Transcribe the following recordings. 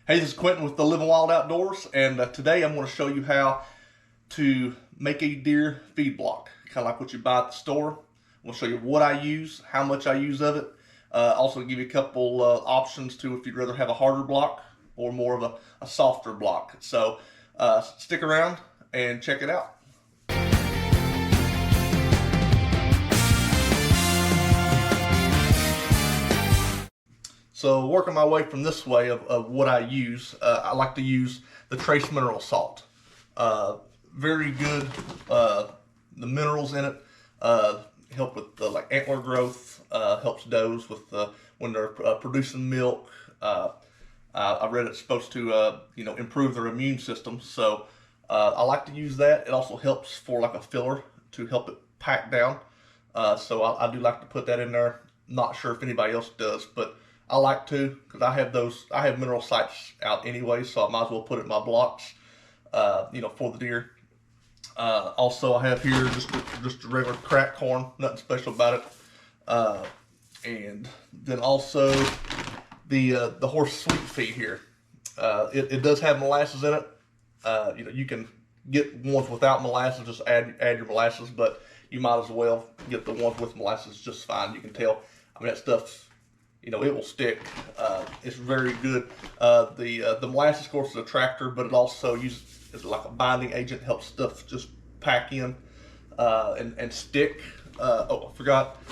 Hey, this is Quentin with the Living Wild Outdoors, and today I'm going to show you how to make a deer feed block, kind of like what you buy at the store. I'm going to show you what I use, how much I use of it. Also give you a couple options to if you'd rather have a harder block or more of a softer block. So stick around and check it out. So working my way from this way of what I use, I like to use the trace mineral salt. Very good. The minerals in it help with the like antler growth. Helps does with when they're producing milk. I read it's supposed to improve their immune system. So I like to use that. It also helps for like a filler to help it pack down. So I do like to put that in there. Not sure if anybody else does, but I like to, because I have mineral sites out anyway, so I might as well put it in my blocks, for the deer. Also, I have here just a regular cracked corn, nothing special about it. And then also the horse sweet feed here. It does have molasses in it. You can get ones without molasses, just add your molasses, but you might as well get the ones with molasses just fine. You can tell, that stuff, it will stick. It's very good. The molasses, of course, is a attractor, but it also uses as like a binding agent, helps stuff just pack in and stick. I forgot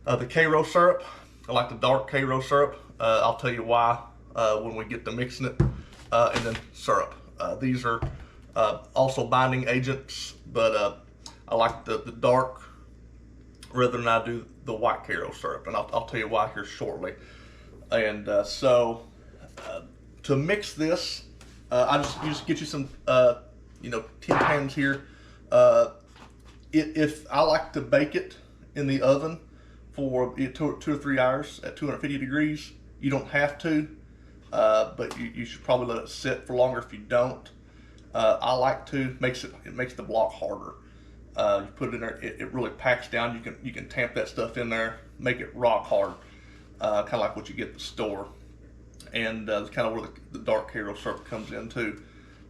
the Karo syrup. I like the dark Karo syrup. I'll tell you why when we get to mixing it. And then syrup. These are also binding agents, but I like the dark rather than I do the white Karo syrup, and I'll tell you why here shortly. And so to mix this, I just get you some tin pans here. If I like to bake it in the oven for 2 or 3 hours at 250 degrees, you don't have to, but you should probably let it sit for longer if you don't. I like to. It makes the block harder. You put it in there, it really packs down. You can tamp that stuff in there, make it rock hard, kind of like what you get at the store. And that's kind of where the dark Karo syrup comes in too.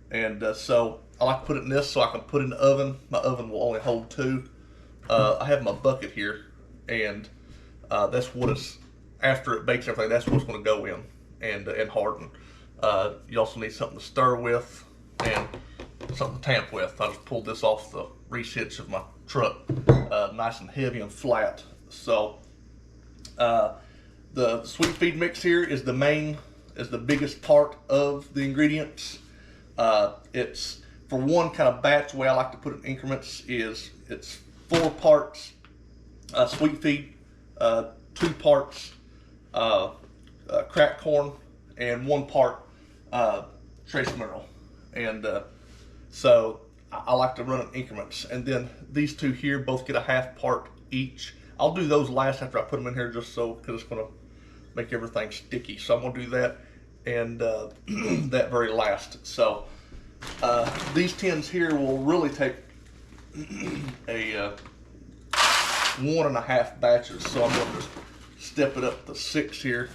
And so I like to put it in this so I can put it in the oven. My oven will only hold 2. I have my bucket here, and that's what it's, after it bakes everything, that's what's going to go in and harden. You also need something to stir with and something to tamp with. I just pulled this off the reach hitch of my truck, nice and heavy and flat. So the sweet feed mix here is the biggest part of the ingredients. It's, for one kind of batch, the way I like to put it in increments is it's 4 parts sweet feed, 2 parts cracked corn, and 1 part trace mineral. And so I like to run in increments, and then these 2 here both get a half part each. I'll do those last after I put them in here, just so, because it's going to make everything sticky. So I'm going to do that and that very last. So these tins here will really take a 1.5 batches. So I'm going to just step it up to 6 here.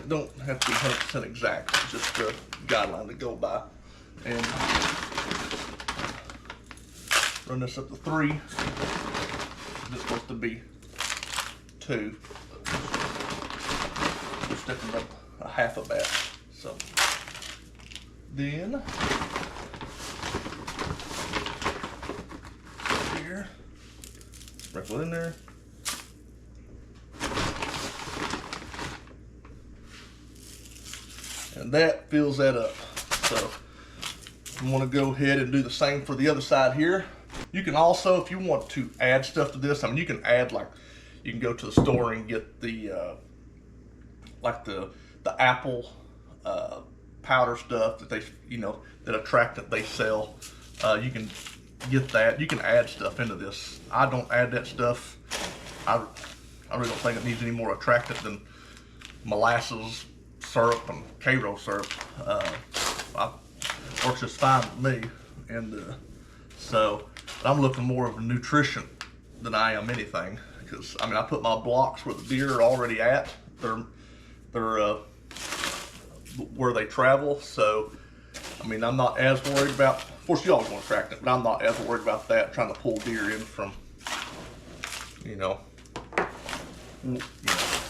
Don't have to be 100% exact, it's just a guideline to go by. And run this up to 3. This is supposed to be 2. We're stepping up a half a batch. So then here, sprinkle it in there. And that fills that up. So I'm going to go ahead and do the same for the other side here. You can also, if you want to add stuff to this, you can add, like, you can go to the store and get the the apple powder stuff that they, that Attractant they sell. You can get that. You can add stuff into this. I don't add that stuff. I really don't think it needs any more Attractant than molasses, syrup, and Karo syrup. Works just fine with me. And so I'm looking more of nutrition than I am anything, because I mean I put my blocks where the deer are already at. They're where they travel. So I mean I'm not as worried about. Of course, you always want to Attractant, but I'm not as worried about that. Trying to pull deer in from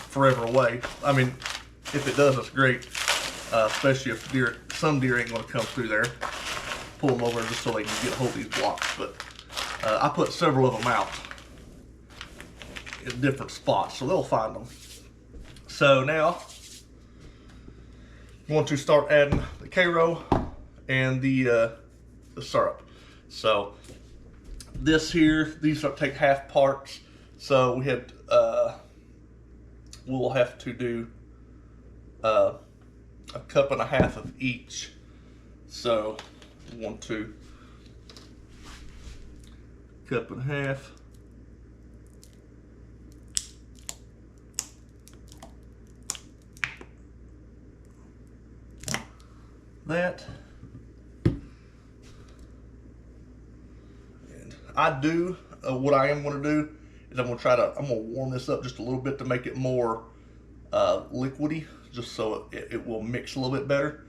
forever away. I mean, if it does, it's great. Especially if some deer ain't going to come through there. Pull them over just so they can get a hold of these blocks. But I put several of them out in different spots, so they'll find them. So now I'm going to start adding the K-row and the syrup. So this here, these take half parts. So we had we'll have to do a cup and a half of each. So 1, 2, cup and a half. That. And I do what I am going to do is I'm going to warm this up just a little bit to make it more liquidy, just so it will mix a little bit better.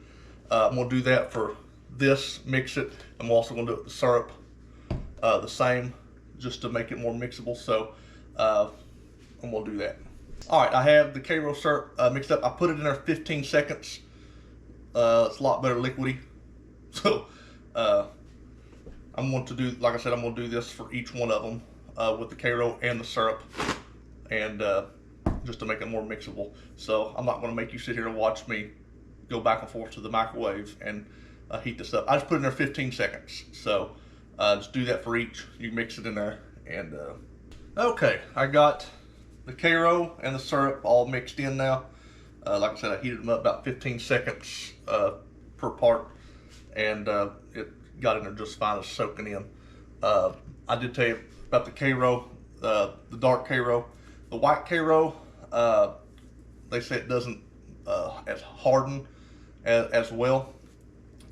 I'm going to do that for this, mix it. I'm also going to do it with the syrup the same, just to make it more mixable. So I'm going to do that. All right, I have the K-row syrup mixed up. I put it in there 15 seconds. It's a lot better liquidy. So I'm going to do, like I said, I'm going to do this for each one of them with the K-row and the syrup, and just to make it more mixable. So I'm not going to make you sit here and watch me go back and forth to the microwave and heat this up. I just put it in there 15 seconds. So just do that for each. You mix it in there. And okay, I got the K-row and the syrup all mixed in now. Like I said, I heated them up about 15 seconds per part, and it got in there just fine, as soaking in. I did tell you about the K-row, the dark K-row. The white K-row, they say it doesn't as harden as well.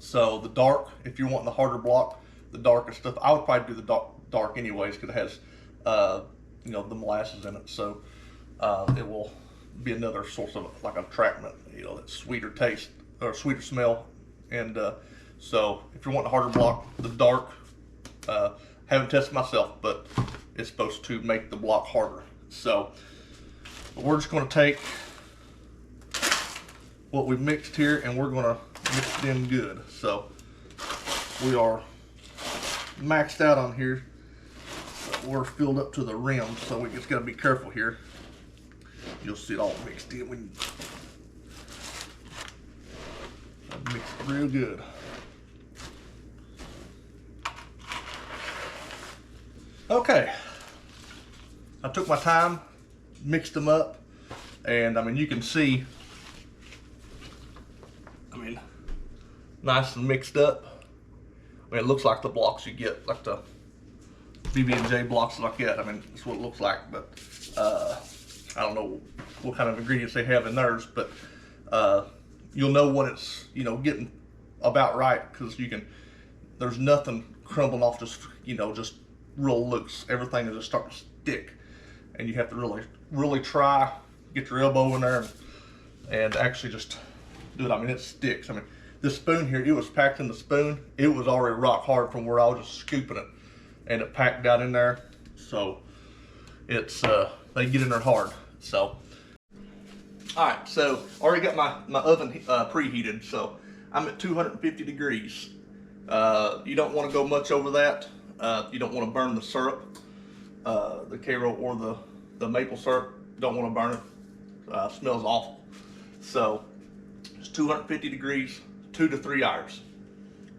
So the dark, if you're wanting the harder block, the darker stuff, I would probably do the dark anyways, because it has the molasses in it. So it will be another source of like attractant, that sweeter taste or sweeter smell. And so if you're wanting a harder block, the dark, haven't tested myself, but it's supposed to make the block harder. So we're just going to take what we've mixed here and we're going to mix it in good. So we are maxed out on here. We're filled up to the rim, so we just got to be careful here. You'll see it all mixed in when you mix it real good. Okay, I took my time, mixed them up, and I mean you can see, nice and mixed up. I mean it looks like the blocks you get, like the BB&J blocks like that. I mean that's what it looks like, but I don't know what kind of ingredients they have in theirs, but you'll know what it's getting about right, because there's nothing crumbling off just real loose. Everything is just starting to stick, and you have to really try, get your elbow in there and actually just do it. I mean it sticks. I mean this spoon here, it was packed in the spoon. It was already rock hard from where I was just scooping it, and it packed down in there. So it's they get in there hard. So all right, so already got my oven preheated, so I'm at 250 degrees. You don't want to go much over that. You don't want to burn the syrup, the K-row or the maple syrup. Don't want to burn it. Smells awful. So it's 250 degrees, 2 to 3 hours.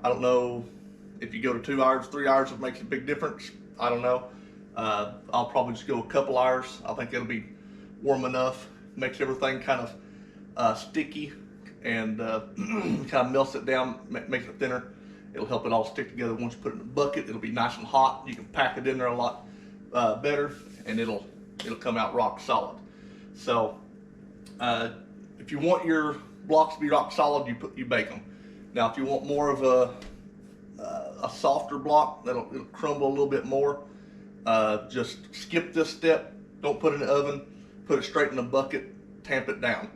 I don't know if you go to 2 hours, 3 hours, it makes a big difference. I don't know. I'll probably just go a couple hours. I think it'll be warm enough. Makes everything kind of sticky, and kind of melts it down, makes it thinner. It'll help it all stick together. Once you put it in a bucket, it'll be nice and hot. You can pack it in there a lot better, and it'll come out rock solid. So if you want your blocks to be rock solid, you bake them. Now if you want more of a a softer block it'll crumble a little bit more, just skip this step. Don't put it in the oven. Put it straight in the bucket. Tamp it down,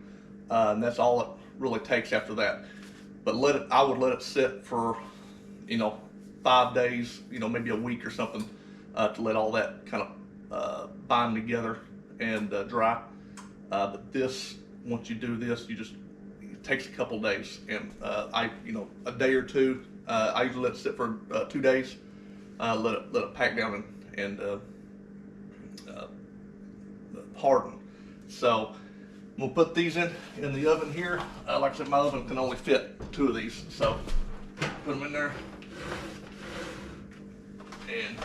and that's all it really takes after that. But I would let it sit for 5 days, maybe a week or something, to let all that kind of bind together and dry. But this, once you do this, it takes a couple days, and a day or two. I usually let it sit for 2 days, let it pack down and harden. So we'll put these in the oven here. Like I said, my oven can only fit 2 of these, so put them in there. And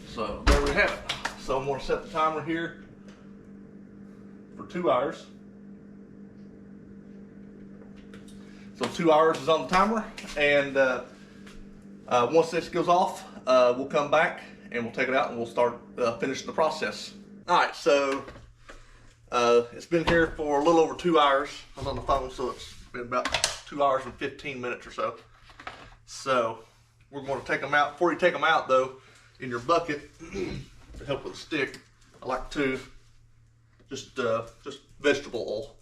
so there we have it. So I'm going to set the timer here for 2 hours. So 2 hours is on the timer, and once this goes off, we'll come back and we'll take it out and we'll start finishing the process. All right, so it's been here for a little over 2 hours. I was on the phone, so it's been about 2 hours and 15 minutes or so. So we're going to take them out. Before you take them out, though, in your bucket, to help with the stick, I like to just vegetable oil.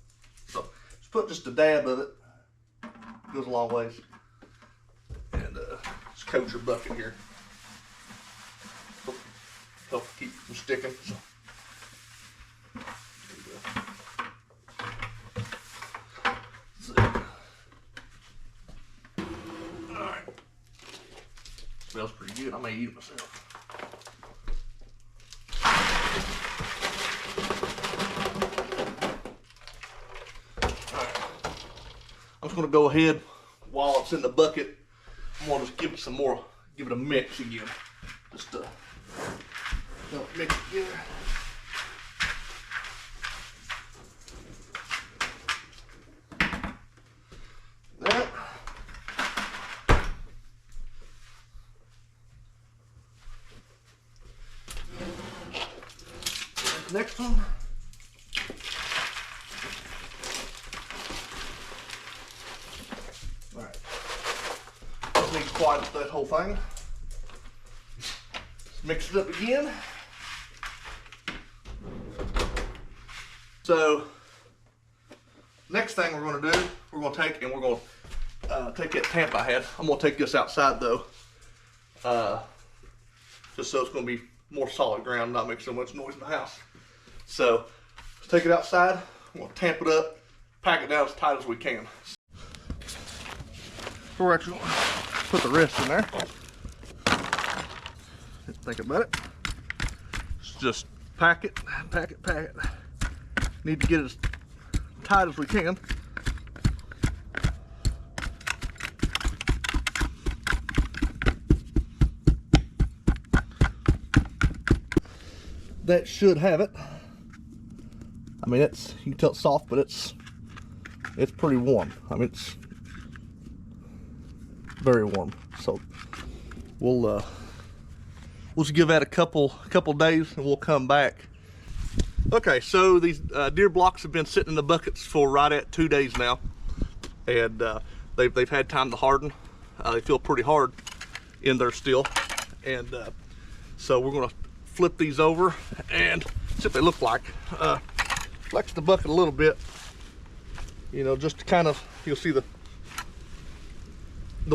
So just put just a dab of it. Goes a long ways. And just coat your bucket here. Help keep it from sticking. So. Alright. Smells pretty good. I may eat it myself. I'm just going to go ahead while it's in the bucket. I'm going to just give it a mix again. Just to help mix it together. That. Next one. Quiet that whole thing. Let's mix it up again. So next thing we're going to do, we're going to take that tamp I had. I'm going to take this outside though, just so it's going to be more solid ground, not make so much noise in the house. So let's take it outside. I'm going to tamp it up, pack it down as tight as we can. So we're actually going to put the rest in there. Think about it. Just pack it. Need to get it as tight as we can. That should have it. I mean, you can tell it's soft, but it's pretty warm. I mean, it's very warm. So we'll just give that a couple days and we'll come back. Okay, so these deer blocks have been sitting in the buckets for right at 2 days now, and they've had time to harden. They feel pretty hard in there still, and so we're going to flip these over and see what they look like. Flex the bucket a little bit, just to kind of, you'll see the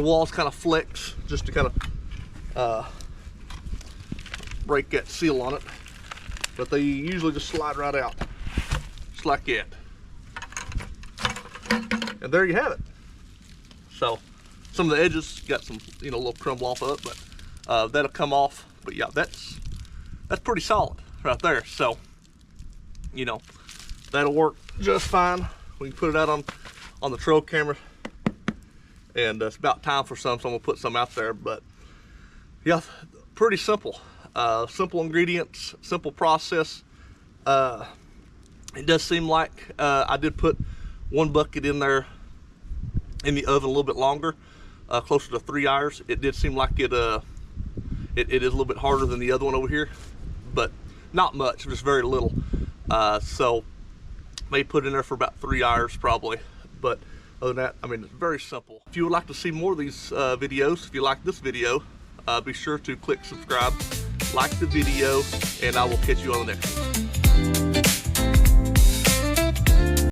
walls kind of flex, just to kind of break that seal on it. But they usually just slide right out, just like that. And there you have it. So some of the edges got some, little crumble off of it, but that'll come off. But yeah, that's pretty solid right there. So, that'll work just fine. We can put it out on the trail camera. And it's about time for some, so I'm gonna put some out there. But yeah, pretty simple. Simple ingredients, simple process. It does seem like I did put one bucket in there in the oven a little bit longer, closer to 3 hours. It did seem like it is a little bit harder than the other one over here, but not much, just very little. So may put in there for about 3 hours probably. But Other than that, I mean, it's very simple. If you would like to see more of these videos, if you like this video, be sure to click subscribe, like the video, and I will catch you on the next one.